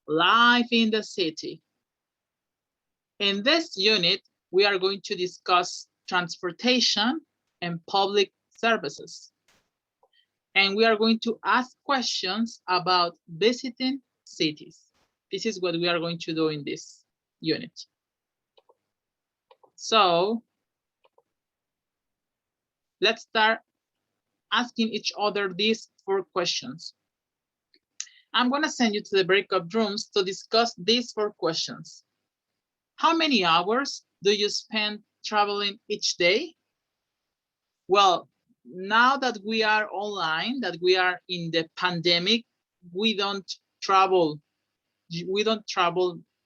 life in the city. In this unit, we are going to discuss transportation and public services. And we are going to ask questions about visiting cities. This is what we are going to do in this unit. So let's start asking each other these 4 questions. I'm going to send you to the breakout rooms to discuss these 4 questions. How many hours do you spend traveling each day? Well, now that we are online, that we are in the pandemic, we don't travel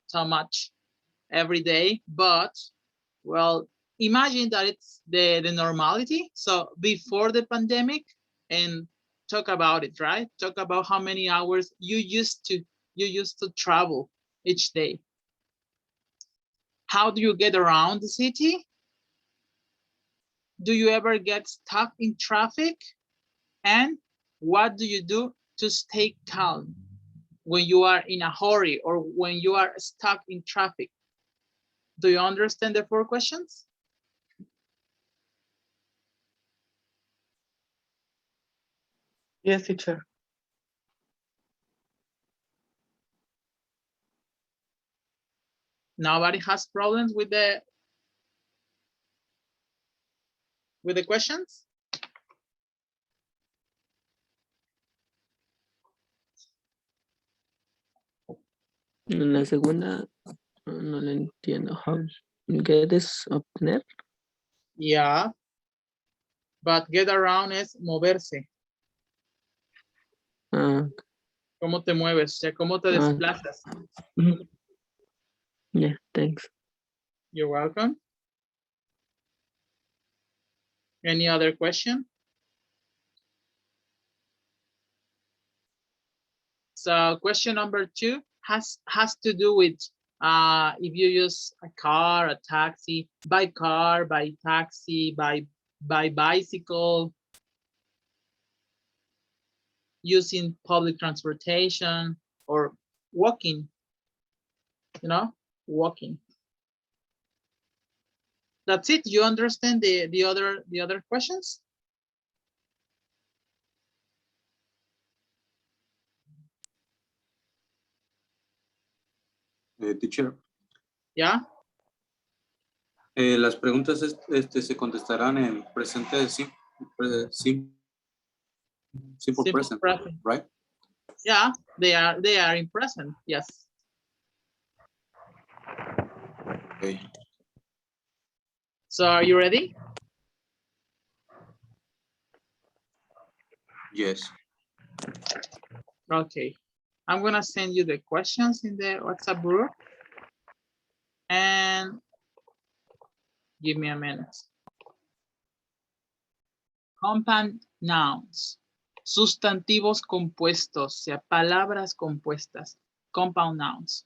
so much every day, but well, imagine that it's the normality. So before the pandemic, and talk about it, right? Talk about how many hours you used to travel each day. How do you get around the city? Do you ever get stuck in traffic? And what do you do to stay calm when you are in a hurry or when you are stuck in traffic? Do you understand the 4 questions? Yes, teacher. Nobody has problems with the questions? La segunda no la entiendo. How get is obtener? Yeah. But get around es moverse. ¿Cómo te mueves? O sea, ¿cómo te desplazas? Yeah, thanks. You're welcome. Any other question? So question number 2 has to do with if you use a car, a taxi, by car, by taxi, by bicycle, using public transportation, or walking, walking. That's it. You understand the other questions? Teacher. Yeah. Las preguntas se contestarán en presente simple present, right? Yeah, they are in present. Yes. Okay. So are you ready? Yes. Okay. I'm gonna send you the questions in the WhatsApp group. And give me a minute. Compound nouns. Sustantivos compuestos, o sea, palabras compuestas. Compound nouns.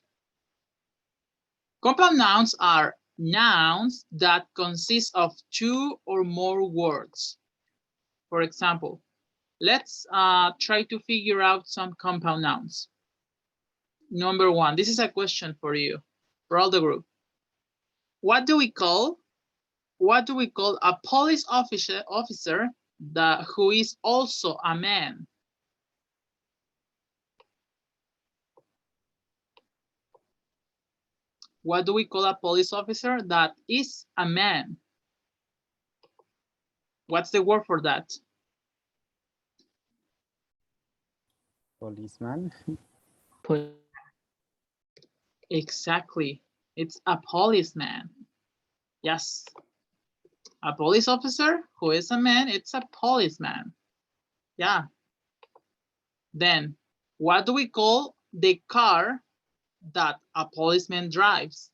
Compound nouns are nouns that consist of 2 or more words. For example, let's try to figure out some compound nouns. Number 1, this is a question for you, for all the group. What do we call a police officer who is also a man? What do we call a police officer that is a man? What's the word for that? Policeman. Exactly. It's a policeman. Yes. A police officer who is a man, it's a policeman. Yeah. Then, what do we call the car that a policeman drives?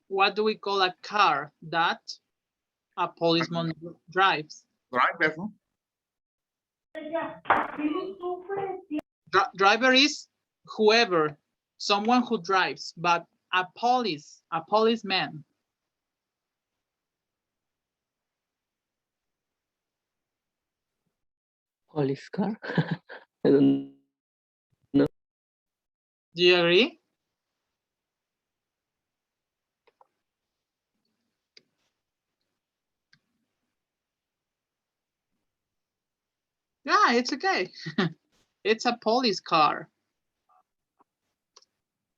What do we call a car that a policeman drives? Driver. Driver is whoever, someone who drives, but A policeman. Police car. I don't know. Do you agree? Yeah, it's okay. It's a police car.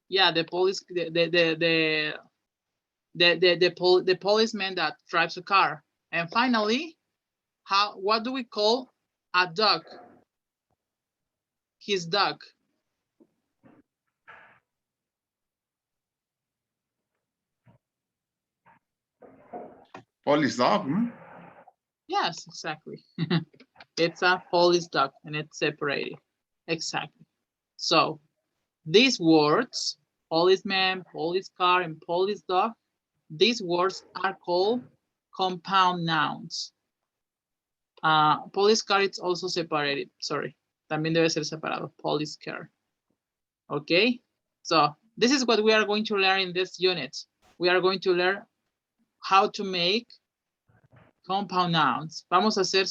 Yeah, the police, the policeman that drives a car. And finally, what do we call a dog? His dog. Police dog. Yes, exactly. It's a police dog and it's separated. Exactly. So these words, policeman, police car, and police dog, these words are called compound nouns. Police car is also separated. Sorry. También debe ser separado. Police car. Okay. So this is what we are going to learn in this unit. We are going to learn how to make compound nouns. Vamos a hacer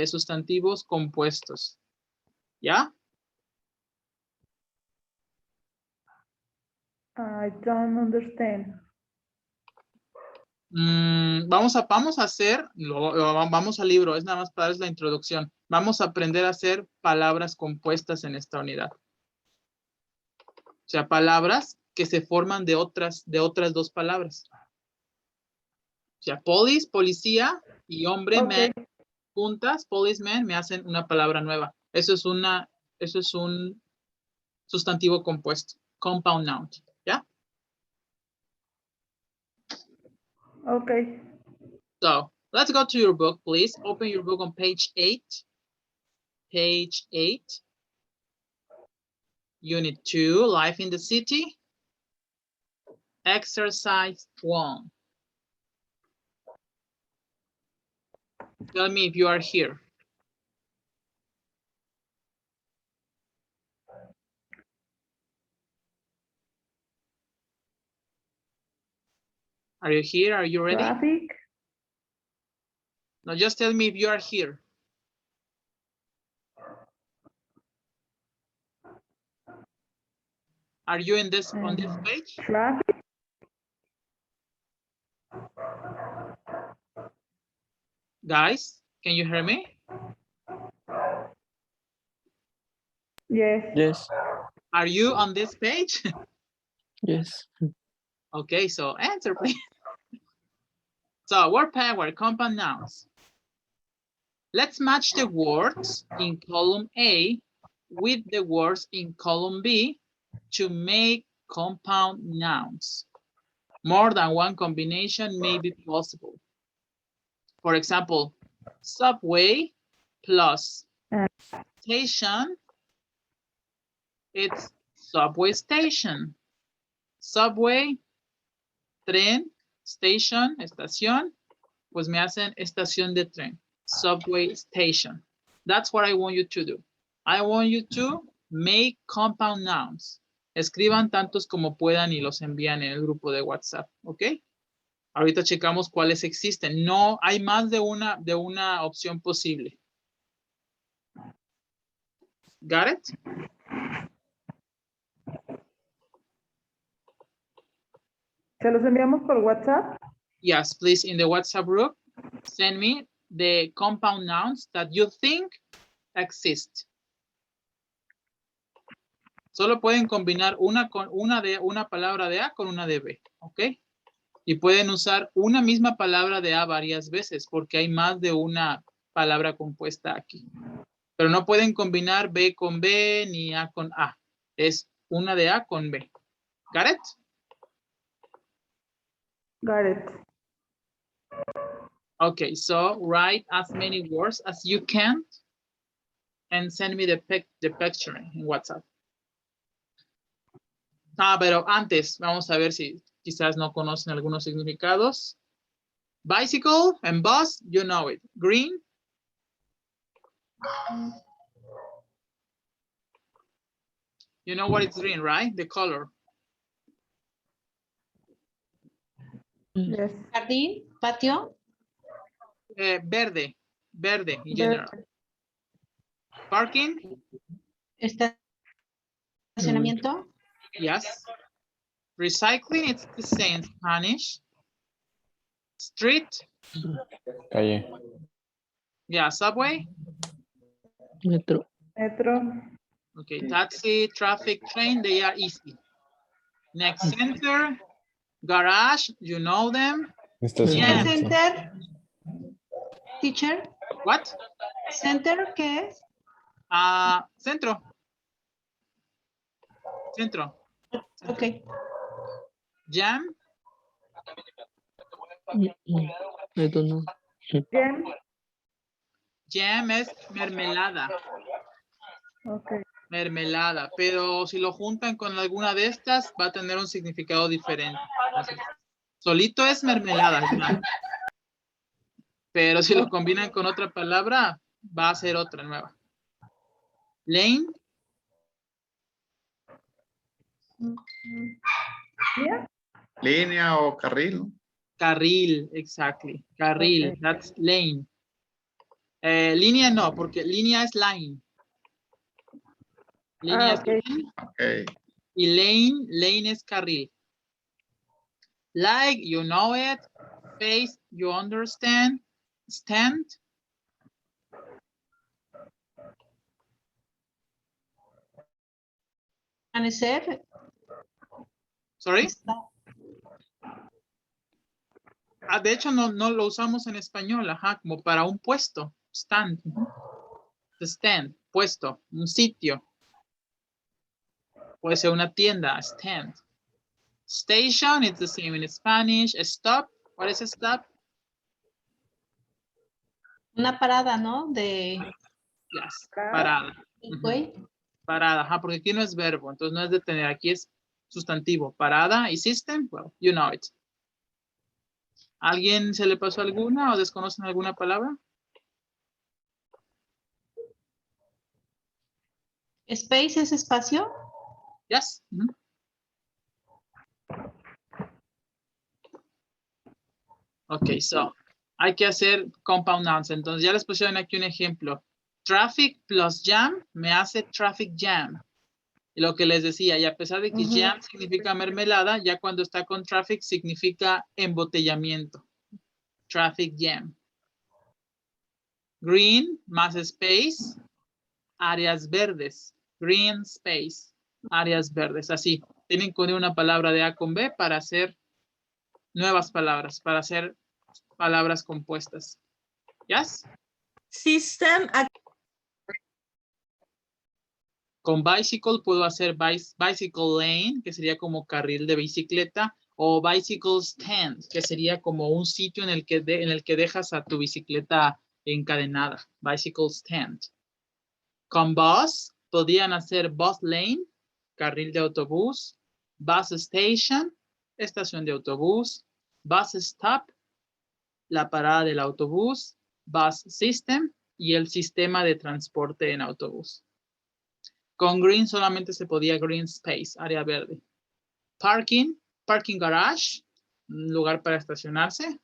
sustantivos compuestos. ¿Ya? I don't understand. Vamos a hacer, vamos al libro, es nada más para darles la introducción. Vamos a aprender a hacer palabras compuestas en esta unidad. O sea, palabras que se forman de otras dos palabras. O sea, police, policía, y hombre, Okay. man, juntas, policeman, me hacen una palabra nueva. Eso es un sustantivo compuesto, compound noun, ¿ya? Okay. So, let's go to your book, please. Open your book on page 8. Page 8. Unit 2, Life in the City. Exercise 1. Tell me if you are here. Are you here? Are you ready? Traffic. No, just tell me if you are here. Are you in this on this page? Traffic. Guys, can you hear me? Yes. Yes. Are you on this page? Yes. Okay, so answer please. So word power, compound nouns. Let's match the words in column A with the words in column B to make compound nouns. More than one combination may be possible. For example, subway plus station, it's subway station. Subway, tren, station, estación, pues me hacen estación de tren. Subway station. That's what I want you to do. I want you to make compound nouns. Escriban tantos como puedan y los envían en el grupo de WhatsApp, ¿ok? Ahorita checamos cuáles existen. No, hay más de una opción posible. Got it? ¿Se los enviamos por WhatsApp? Yes, please, in the WhatsApp group, send me the compound nouns that you think exist. Solo pueden combinar una palabra de A con una de B, ¿ok? Y pueden usar una misma palabra de A varias veces porque hay más de una palabra compuesta aquí. Pero no pueden combinar B con B ni A con A. Es una de A con B. Got it? Got it. Okay, so write as many words as you can and send me the picture in WhatsApp. Pero antes, vamos a ver si quizás no conocen algunos significados. Bicycle and bus, you know it. Green. You know what it's green, right? The color. Yes. Jardín, patio, Verde, verde in general. Verde. Parking, estacionamiento, yes. Recycling, it's the same in Spanish. Street, Calle. yeah. Subway, Metro. Metro. okay. Taxi, traffic, train, they are easy. Next, center, garage, you know them. Estacionamiento. center, teacher, What? center, ¿qué es? Centro. Centro. Ok, Jam, I don't know. Jam. jam es mermelada. Ok. Mermelada, pero si lo juntan con alguna de estas va a tener un significado diferente. Entonces, solito es mermelada, jam. Pero si lo combinan con otra palabra va a ser otra nueva. Lane, ¿Línea? Línea o carril. ¿No? carril, exactly, carril, Ok. that's lane. Línea no, porque línea es line. Línea es Ok. line Ok. y lane es carril. Like, you know it. Face, you understand. Stand, amanecer, sorry. está, De hecho, no lo usamos en español, ajá, como para un puesto. Stand. Stand, puesto, un sitio. Puede ser una tienda, stand. Station, it's the same in Spanish. Stop, what is a stop? una parada, ¿no? De Yes, Parada. parada. güey. Parada, ajá, porque aquí no es verbo, entonces no es detener, aquí es sustantivo. Parada y system, well, you know it. ¿Alguien se le pasó alguna o desconocen alguna palabra? Space es espacio. Yes. Ok, so hay que hacer compound nouns. Entonces ya les pusieron aquí un ejemplo. Traffic plus jam me hace traffic jam. Y lo que les decía, y a pesar de que jam significa mermelada, ya cuando está con traffic significa embotellamiento. Traffic jam. Green más space, áreas verdes. Green space, áreas verdes. Así, tienen que unir una palabra de A con B para hacer nuevas palabras, para hacer palabras compuestas. ¿Yes? System. Con bicycle puedo hacer bicycle lane, que sería como carril de bicicleta, o bicycle stand, que sería como un sitio en el que dejas a tu bicicleta encadenada. Bicycle stand. Con bus, podían hacer bus lane, carril de autobús, bus station, estación de autobús, bus stop, la parada del autobús, bus system y el sistema de transporte en autobús. Con green solamente se podía green space, área verde. Parking, parking garage, lugar para estacionarse.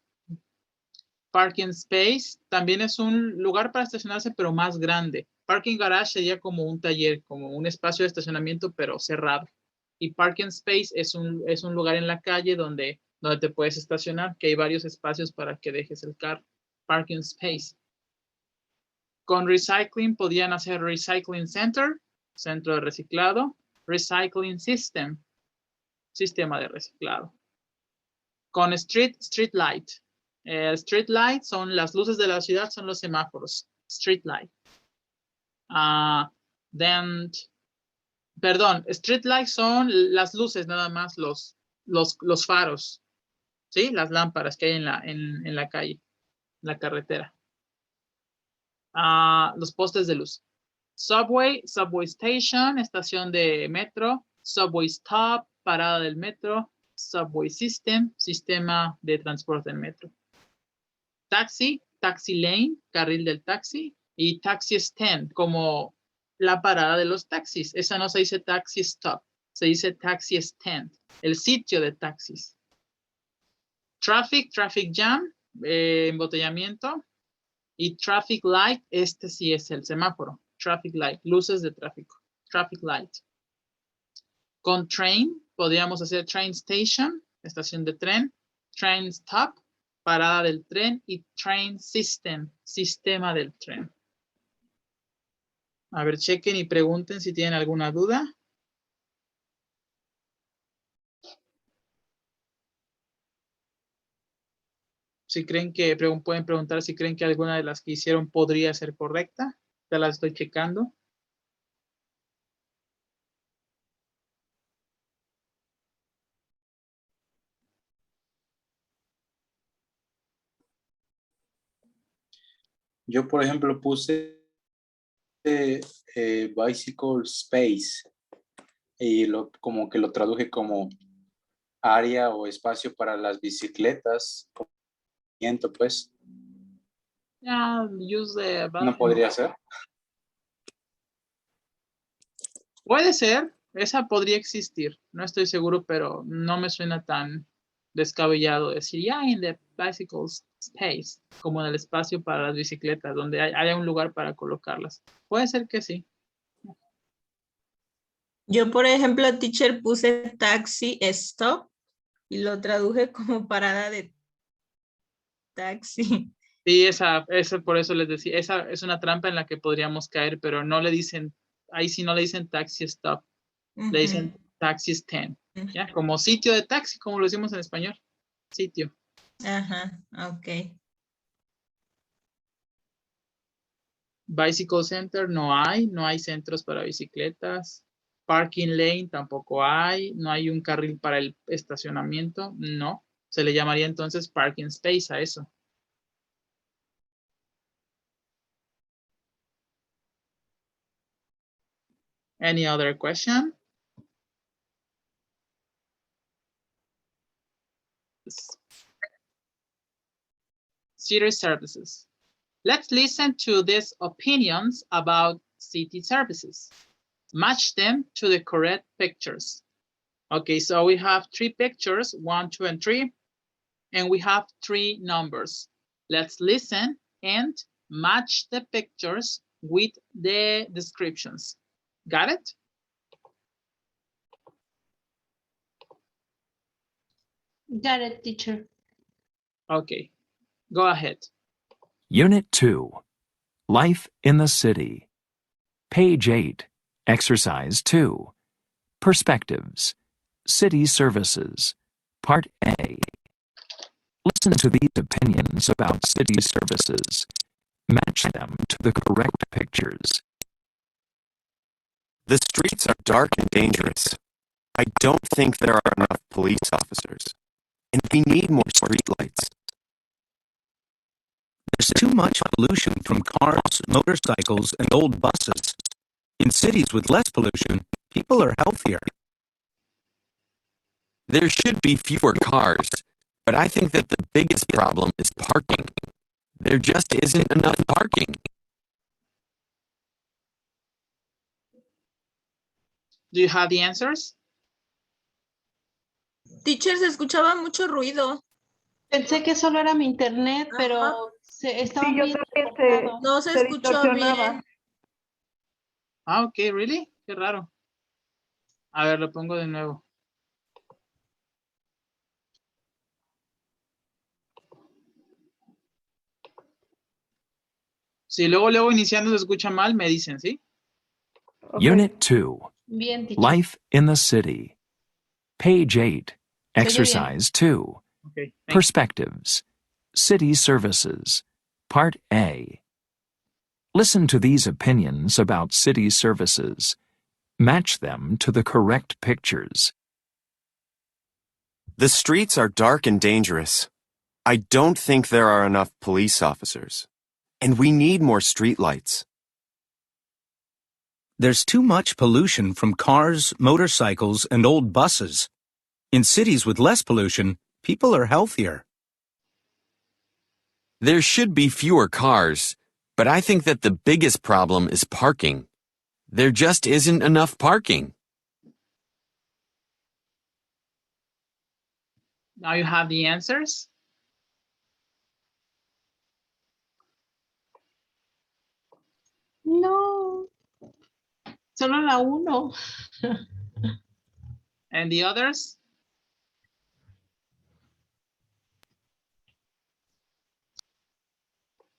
Parking space también es un lugar para estacionarse, pero más grande. Parking garage sería como un taller, como un espacio de estacionamiento, pero cerrado. Y parking space es un lugar en la calle donde te puedes estacionar, que hay varios espacios para que dejes el carro. Parking space. Con recycling podían hacer recycling center, centro de reciclado. Recycling system, sistema de reciclado. Con street light. Street light son las luces de la ciudad, son los semáforos. Street light. Street light son las luces nada más, los faros. ¿Sí? Las lámparas que hay en la calle, en la carretera. Los postes de luz. Subway, subway station, estación de metro. Subway stop, parada del metro. Subway system, sistema de transporte en metro. Taxi, taxi lane, carril del taxi. Y taxi stand, como la parada de los taxis. Esa no se dice taxi stop, se dice taxi stand, el sitio de taxis. Traffic jam, embotellamiento. Y traffic light, este sí es el semáforo. Traffic light, luces de tráfico. Traffic light. Con train, podríamos hacer train station, estación de tren. Train stop, parada del tren. Y train system, sistema del tren. A ver, chequen y pregunten si tienen alguna duda. Si creen que, pueden preguntar si creen que alguna de las que hicieron podría ser correcta. Ya las estoy checando. Yo, por ejemplo, puse bicycle space y como que lo traduje como área o espacio para las bicicletas. Pues, Ya, use the ¿no podría ser? Puede ser, esa podría existir. No estoy seguro, pero no me suena tan descabellado decir ya in the bicycle space, como en el espacio para las bicicletas, donde haya un lugar para colocarlas. Puede ser que sí. Yo, por ejemplo, teacher, puse taxi stop y lo traduje como parada de taxi. Sí, esa por eso les decía, esa es una trampa en la que podríamos caer, pero no le dicen, ahí sí no le dicen taxi stop, le dicen taxi stand, ¿ya? Como sitio de taxi, como lo decimos en español, sitio. Ajá, ok. Bicycle center no hay centros para bicicletas. Parking lane tampoco hay, no hay un carril para el estacionamiento, no. Se le llamaría entonces parking space a eso. Any other question? City services. Let's listen to these opinions about city services. Match them to the correct pictures. Okay, so we have 3 pictures, 1, 2, and 3, and we have 3 numbers. Let's listen and match the pictures with the descriptions. Got it? Got it, teacher. Okay, go ahead. Unit 2, Life in the City. Page 8, Exercise 2, Perspectives, City Services, Part A. Listen to these opinions about city services. Match them to the correct pictures. The streets are dark and dangerous. I don't think there are enough police officers. And we need more streetlights. There's too much pollution from cars, motorcycles, and old buses. In cities with less pollution, people are healthier. There should be fewer cars, but I think that the biggest problem is parking. There just isn't enough parking. Do you have the answers? Teacher, se escuchaba mucho ruido. Pensé que solo era mi internet, Ajá. pero estaba Sí, yo muy también entrecortado. No se se escuchó distorsionaba. bien. Ah, ok, really? Qué raro. A ver, lo pongo de nuevo. Si luego iniciando se escucha mal, me dicen, ¿sí? Okay. Unit 2, Bien, teacher. Life in the City. Page 8, oye bien. Exercise 2, Okay. Perspectives, City Services, Part A. Listen to these opinions about city services. Match them to the correct pictures. The streets are dark and dangerous. I don't think there are enough police officers. And we need more streetlights. There's too much pollution from cars, motorcycles, and old buses. In cities with less pollution, people are healthier. There should be fewer cars, but I think that the biggest problem is parking. There just isn't enough parking. Now you have the answers. No. Solo la 1. And the others?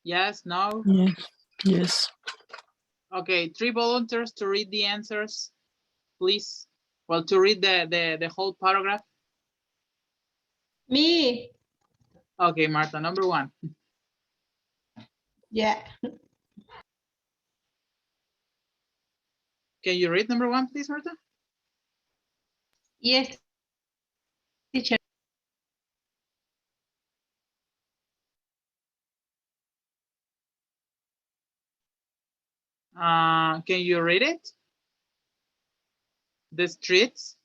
Yes, no? Yes. Yes. Okay, 3 volunteers to read the answers, please. Well, to read the whole paragraph. Me. Okay, Marta, number 1. Yeah. Can you read number 1, please, Marta? Yes, teacher. Can you read it? The streets.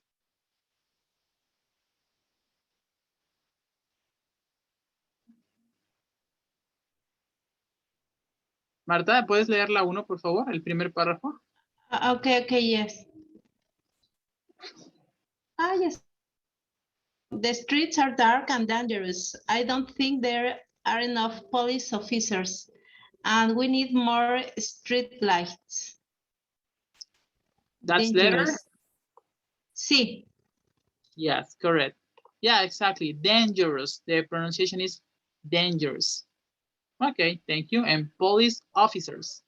Marta, ¿puedes leer la 1, por favor? El primer párrafo. Okay, yes. Yes. The streets are dark and dangerous. I don't think there are enough police officers, and we need more street lights. That's Dangerous. letter? Sí. Yes, correct. Yeah, exactly. Dangerous. The pronunciation is dangerous. Okay, thank you. And police officers.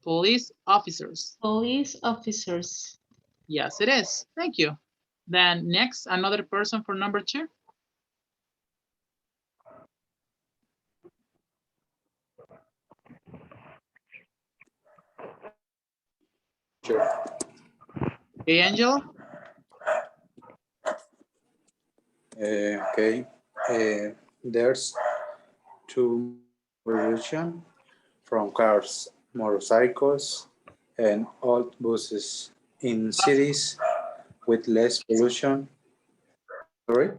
Police officers. Police officers. Yes, it is. Thank you. Then next, another person for number 2. Sure. Okay, Angel. Okay. There's 2 pollution from cars, motorcycles, and old buses in cities with less pollution. Sorry?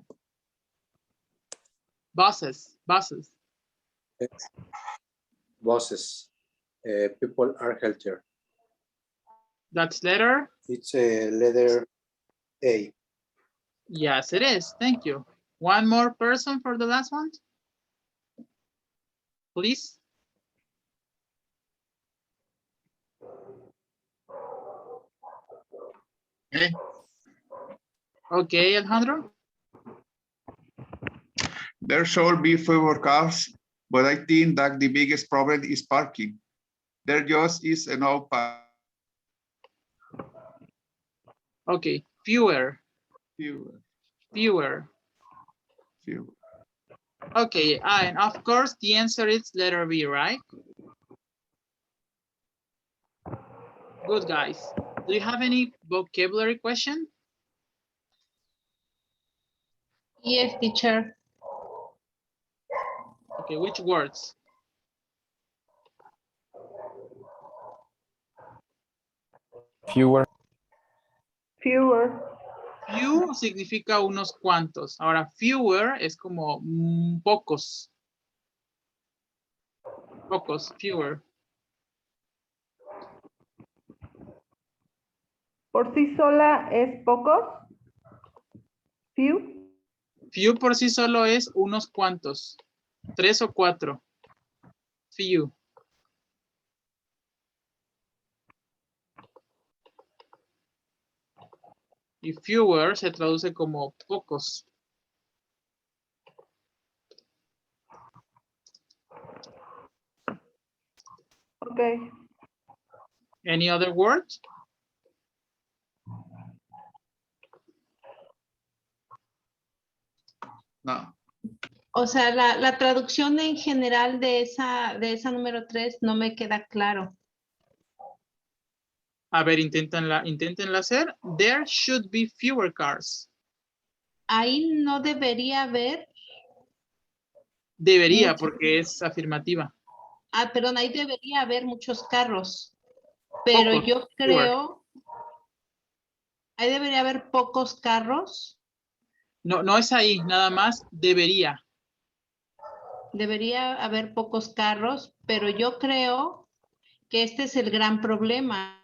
Buses. Buses. People are healthier. That's letter? It's a letter A. Yes, it is. Thank you. One more person for the last one. Please. Okay. Okay, Alejandro. There should be fewer cars, but I think that the biggest problem is parking. There just is enough parking. Okay, fewer. Fewer. Okay, and of course the answer is letter B, right? Good, guys. Do you have any vocabulary question? Yes, teacher. Okay, which words? Fewer. Fewer. Few significa unos cuantos. Ahora, fewer es como pocos. Pocos, fewer. Por sí sola es pocos. Few. Few por sí solo es unos cuantos. 3 o 4. Few. Y fewer se traduce como pocos. Okay. Any other word? No. O sea, la traducción en general de esa número 3 no me queda claro. A ver, inténtenla hacer. There should be fewer cars. Ahí no debería haber. Debería, porque es afirmativa. Perdón, ahí debería haber muchos carros. Pero Pocos, yo creo. Ahí debería haber pocos carros. No, no es ahí, nada más debería. Debería haber pocos carros, pero yo creo que este es el gran problema.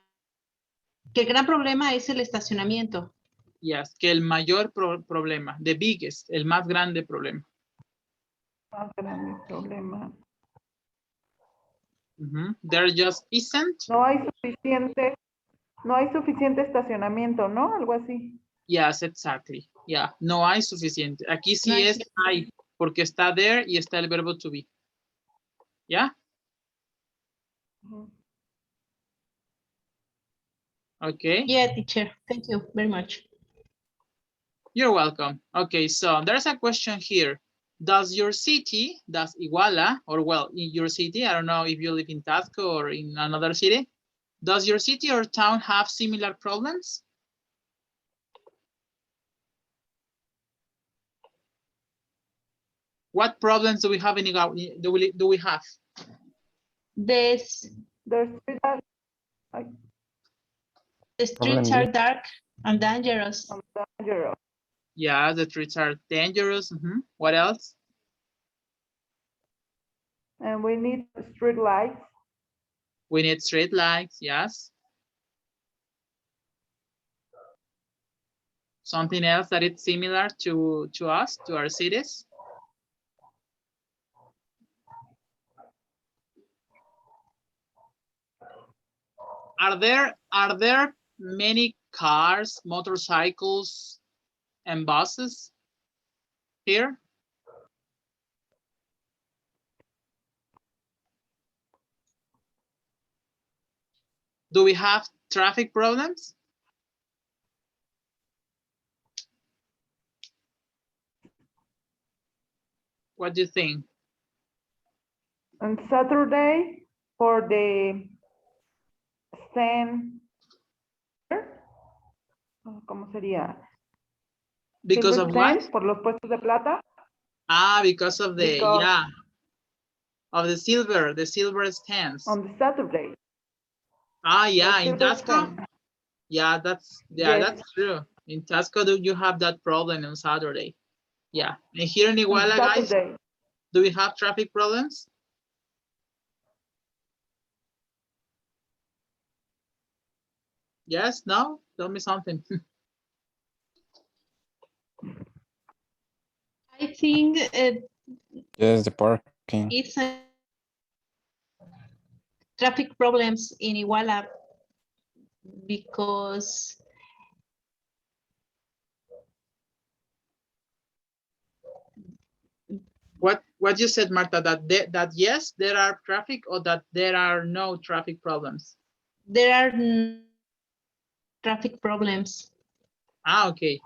Que el gran problema es el estacionamiento. Yes, que el mayor problema, the biggest, el más grande problema. Más grande problema. There just isn't. No hay suficiente estacionamiento, ¿no? Algo así. Yes, exactly. Yeah, no hay suficiente. Aquí sí es hay, porque está there y está el verbo to be. ¿Ya? Okay. Yeah, teacher. Thank you very much. You're welcome. Okay, so there's a question here. Does your city, does Iguala, or well, in your city, I don't know if you live in Tasco or in another city, does your city or town have similar problems? What problems do we have in Iguala? Do we have? The streets are dark and dangerous. Yeah, the streets are dangerous. What else? And we need street lights. We need street lights, yes. Something else that is similar to us, to our cities? Are there many cars, motorcycles, and buses here? Do we have traffic problems? What do you think? On Saturday for the stand, ¿cómo sería? Because Silver of what? stand, por los puestos de plata. Ah, because of the, Because yeah, of the silver stands. on the Saturday. Ah, yeah, The in silver Tasco? stand. Yeah, that's Yes. true. In Tasco, do you have that problem on Saturday? Yeah, and here in On Iguala, guys, Saturday. do we have traffic problems? Yes, no? Tell me something. I think Yes, the parking. it's traffic problems in Iguala because What you said, Marta, that yes, there are traffic, or that there are no traffic problems? there are traffic problems. Ah, okay.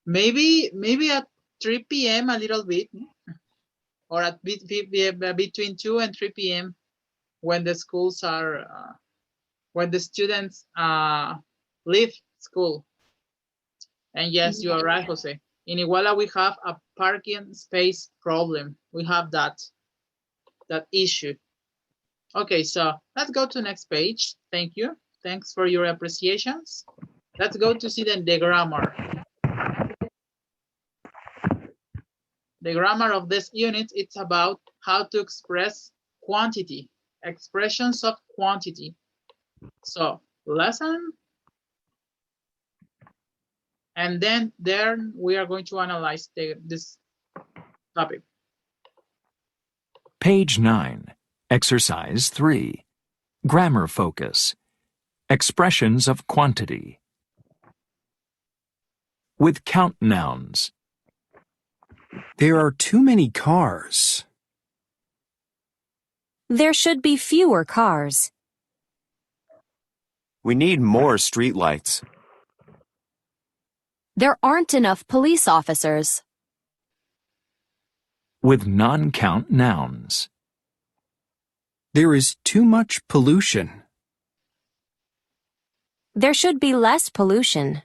Maybe at 3 p.m. a little bit, or at between 2 and 3 p.m. when the schools are, when the students leave school. And yes, you are right, Jose. In Iguala, we have a parking space problem. We have that issue. Okay, so let's go to the next page. Thank you. Thanks for your appreciations. Let's go to see the grammar. The grammar of this unit, it's about how to express quantity, expressions of quantity. So lesson, and then there we are going to analyze this topic. Page 9, Exercise 3, Grammar Focus, Expressions of Quantity. With count nouns. There are too many cars. There should be fewer cars. We need more streetlights. There aren't enough police officers. With non-count nouns. There is too much pollution. There should be less pollution.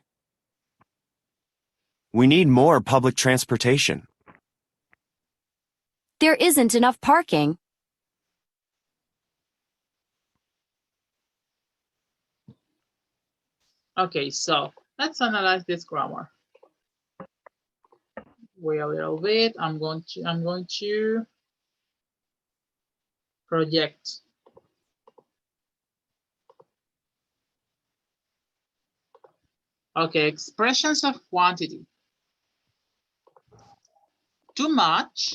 We need more public transportation. There isn't enough parking. Okay, so let's analyze this grammar. Wait a little bit. I'm going to project. Okay, expressions of quantity. Too much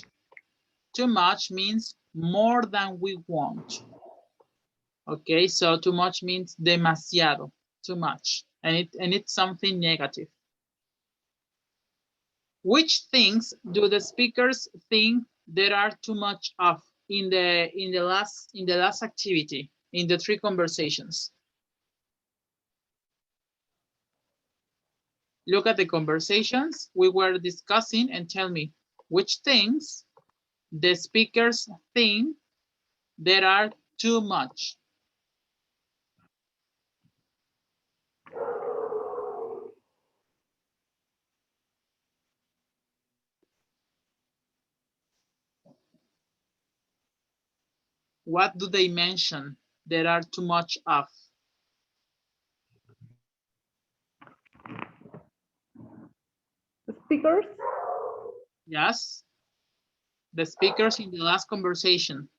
means more than we want. Okay, so too much means demasiado, too much, and it's something negative. Which things do the speakers think there are too much of in the last activity, in the 3 conversations? Look at the conversations we were discussing and tell me which things the speakers think there are too much. What do they mention there are too much of? The speakers? Yes, the speakers in the last conversation.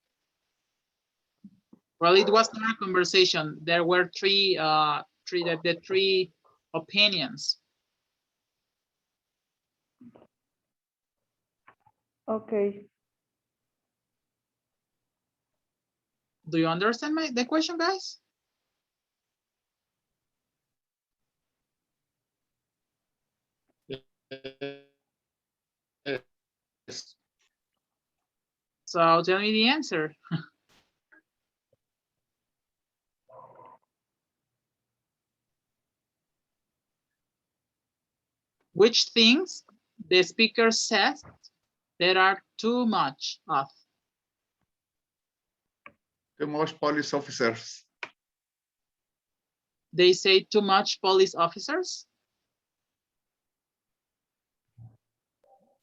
Well, it was not a conversation. There were three opinions. Okay. Do you understand the question, guys? So tell me the answer. Which things the speaker says there are too much of? Too much police officers. They say too much police officers?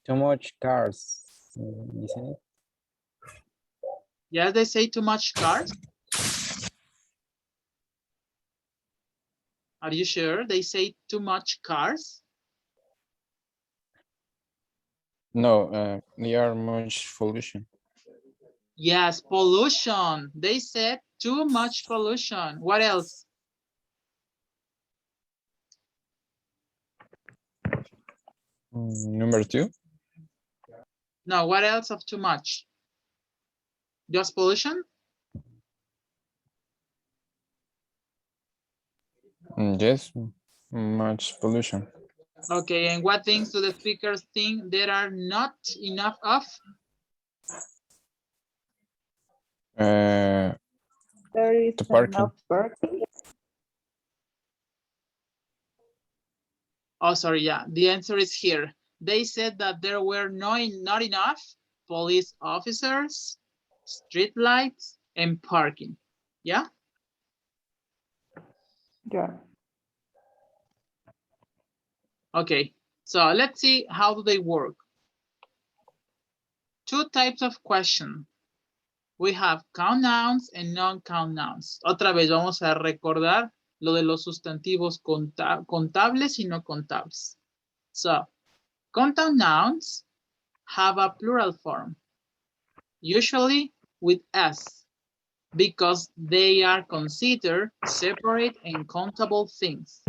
Too much cars, isn't it? Yes, they say too much cars. Are you sure they say too much cars? No, there are much pollution. Yes, pollution. They said too much pollution. What else? Number 2. No, what else of too much? Just pollution? Yes, much pollution. Okay, and what things do the speakers think there are not enough of? There is The parking. enough parking. Oh, sorry, yeah, the answer is here. They said that there were not enough police officers, street lights, and parking. Yeah? Yeah. Okay, so let's see how do they work. 2 types of question. We have count nouns and non-count nouns. Otra vez vamos a recordar lo de los sustantivos contables y no contables. So, count nouns have a plural form, usually with S, because they are considered separate and countable things.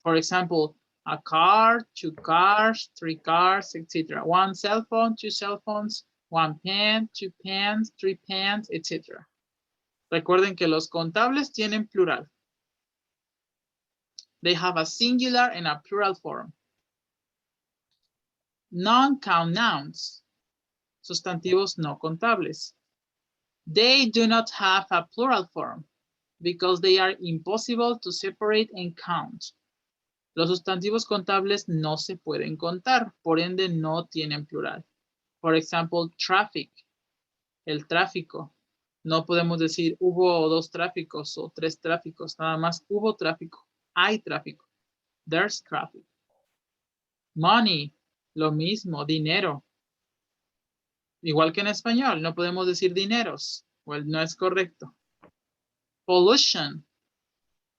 For example, a car, 2 cars, 3 cars, etc. 1 cell phone, 2 cell phones, 1 pen, 2 pens, 3 pens, etc. Recuerden que los contables tienen plural. They have a singular and a plural form. Non-count nouns, sustantivos no contables. They do not have a plural form because they are impossible to separate and count. Los sustantivos contables no se pueden contar, por ende no tienen plural. For example, traffic, el tráfico. No podemos decir hubo 2 tráficos o 3 tráficos, nada más hubo tráfico, hay tráfico. There's traffic. Money, lo mismo, dinero. Igual que en español, no podemos decir dineros, well, no es correcto. Pollution,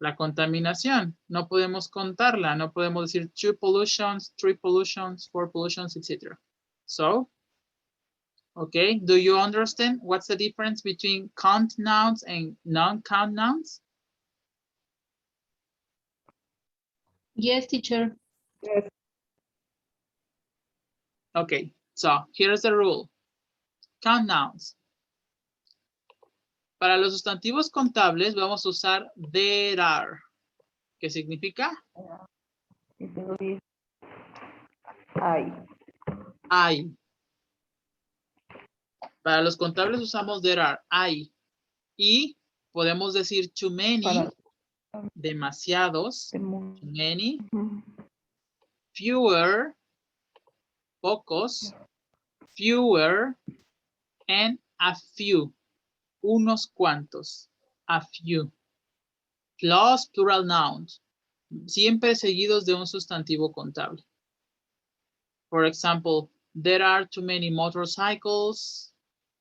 la contaminación, no podemos contarla, no podemos decir 2 pollutions, 3 pollutions, 4 pollutions, etc. So, okay, do you understand what's the difference between count nouns and non-count nouns? Yes, teacher. Yes. Okay, so here's the rule. Count nouns. Para los sustantivos contables vamos a usar there are. ¿Qué significa? It will be I. Hay. Para los contables usamos there are, hay. Y podemos decir too many, Para demasiados, the moon. too many, Mhm. fewer, pocos, fewer, and a few, unos cuantos, a few. Plus plural nouns, siempre seguidos de un sustantivo contable. For example, there are too many motorcycles.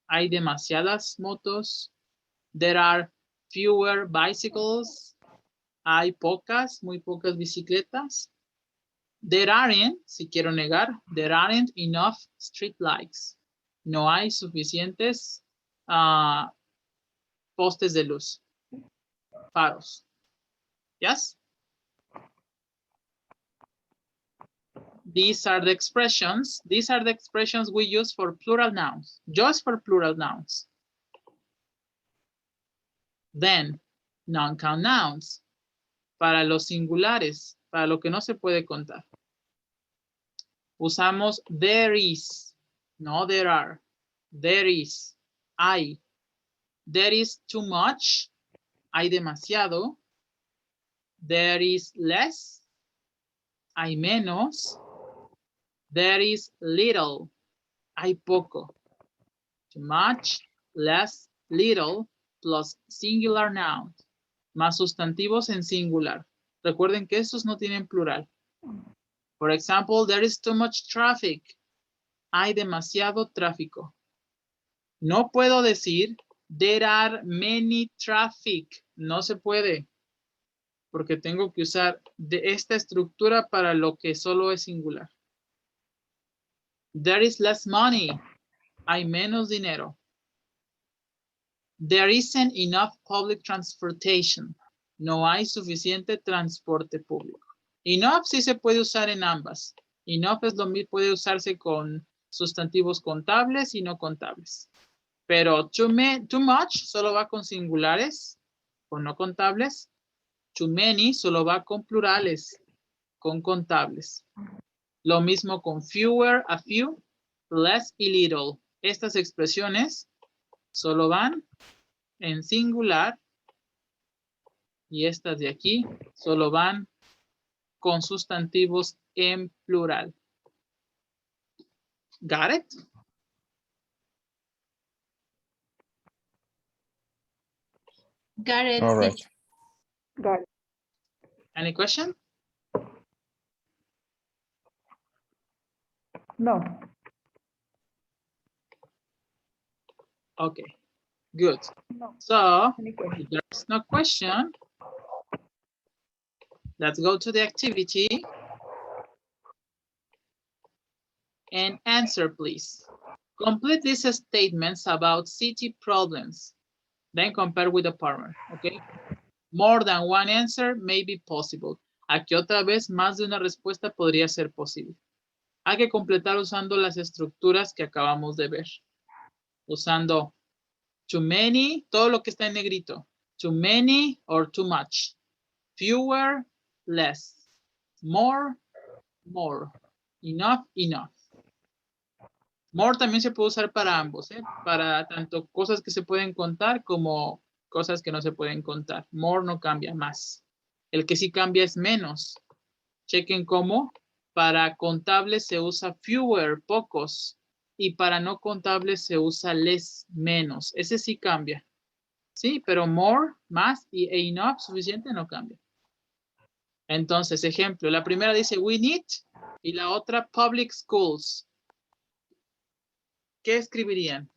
Hay demasiadas motos. There are fewer bicycles. Hay pocas, muy pocas bicicletas. There aren't, si quiero negar, there aren't enough street lights. No hay suficientes postes de luz. Faros. Yes? These are the expressions. These are the expressions we use for plural nouns, just for plural nouns. Then, non-count nouns. Para los singulares, para lo que no se puede contar. Usamos there is, no there are. There is, hay. There is too much, hay demasiado. There is less, hay menos. There is little, hay poco. Too much, less, little, plus singular noun, más sustantivos en singular. Recuerden que estos no tienen plural. For example, there is too much traffic. Hay demasiado tráfico. No puedo decir there are many traffic. No se puede. Porque tengo que usar de esta estructura para lo que solo es singular. There is less money. Hay menos dinero. There isn't enough public transportation. No hay suficiente transporte público. Enough sí se puede usar en ambas. Enough es lo mismo, puede usarse con sustantivos contables y no contables. Pero too much solo va con singulares, con no contables. Too many solo va con plurales, con contables. Lo mismo con fewer, a few, less y little. Estas expresiones solo van en singular y estas de aquí solo van con sustantivos en plural. Got it? Got it. All right. Got it. Any question? No. Okay, good. No. So, Any question? if there's no question, let's go to the activity and answer, please. Complete these statements about city problems, then compare with the partner, okay? More than one answer may be possible. Aquí otra vez, más de una respuesta podría ser posible. Hay que completar usando las estructuras que acabamos de ver. Usando too many, todo lo que está en negrito. Too many or too much. Fewer, less. More, more. Enough, enough. More también se puede usar para ambos, ¿eh? Para tanto cosas que se pueden contar como cosas que no se pueden contar. More no cambia, más. El que sí cambia es menos. Chequen cómo. Para contables se usa fewer, pocos. Y para no contables se usa less, menos. Ese sí cambia. Sí, pero more, más y enough, suficiente, no cambia. Entonces, ejemplo, la primera dice we need y la otra public schools. ¿Qué escribirían?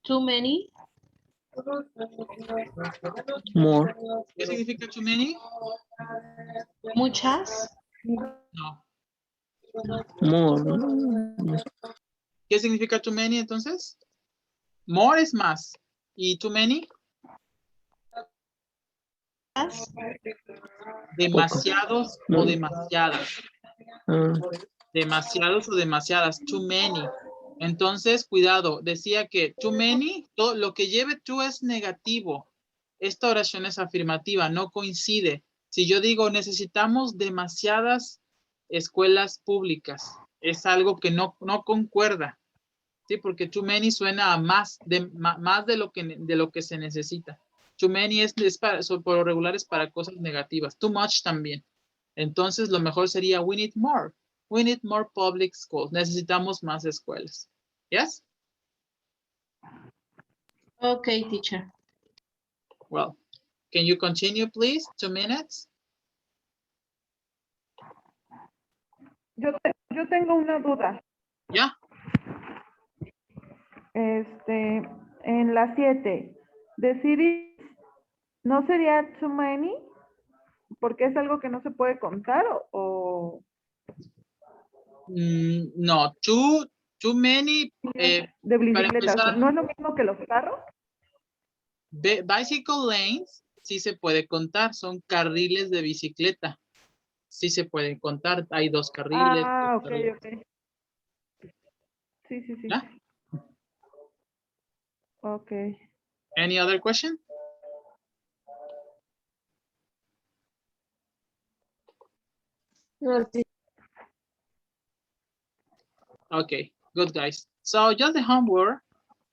Too many. More. ¿Qué significa too many? Muchas. No. More. ¿Qué significa too many entonces? More es más. ¿Y too many? Demasiados o No. demasiadas. Ah, Demasiados o demasiadas. Too many. Entonces, cuidado. Decía que too many, todo lo que lleve too es negativo. Esta oración es afirmativa, no coincide. Si yo digo necesitamos demasiadas escuelas públicas, es algo que no concuerda. Sí, porque too many suena a más de lo que se necesita. Too many por lo regular es para cosas negativas. Too much también. Entonces, lo mejor sería we need more. We need more public schools. Necesitamos más escuelas. Yes? Okay, teacher. Well, can you continue, please? 2 minutes. Yo tengo una duda. Yeah. En la 7, de cities, ¿no sería too many? Porque es algo que no se puede contar o No, too many. de Para bicicletas. empezar, ¿No es lo mismo que los carros? bicycle lanes sí se puede contar, son carriles de bicicleta. Sí se pueden contar, hay 2 carriles. Ah, 3 ok, carriles. ok. Sí, sí, sí. ¿Ya? Ok. Any other question? Okay, good guys. So just the homework.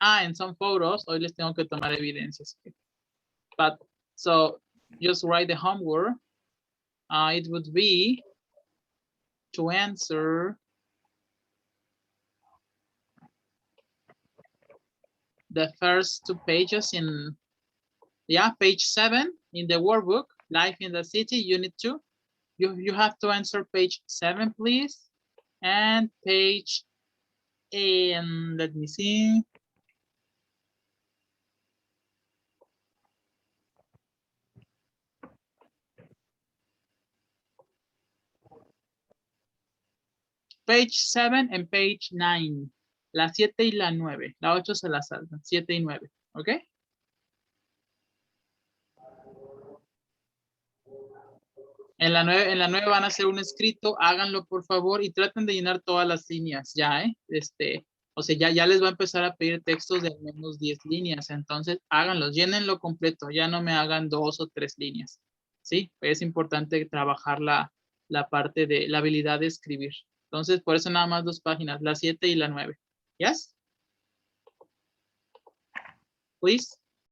And some photos. Hoy les tengo que tomar evidencias. But so just write the homework. It would be to answer the first 2 pages in, page 7 in the workbook, Life in the City, Unit 2. You have to answer page 7, please. And page, let me see. Page 7 and page 9. La 7 y la 9. La 8 se la saltan. 7 y 9. ¿Ok? En la 9 van a hacer un escrito. Háganlo, por favor, y traten de llenar todas las líneas ya, ¿eh? O sea, ya les va a empezar a pedir textos de al menos 10 líneas. Entonces, háganlos, llénenlo completo. Ya no me hagan 2 o 3 líneas. ¿Sí? Es importante trabajar la parte de la habilidad de escribir. Entonces, por eso nada más 2 páginas, la 7 y la 9. ¿Yes? Please.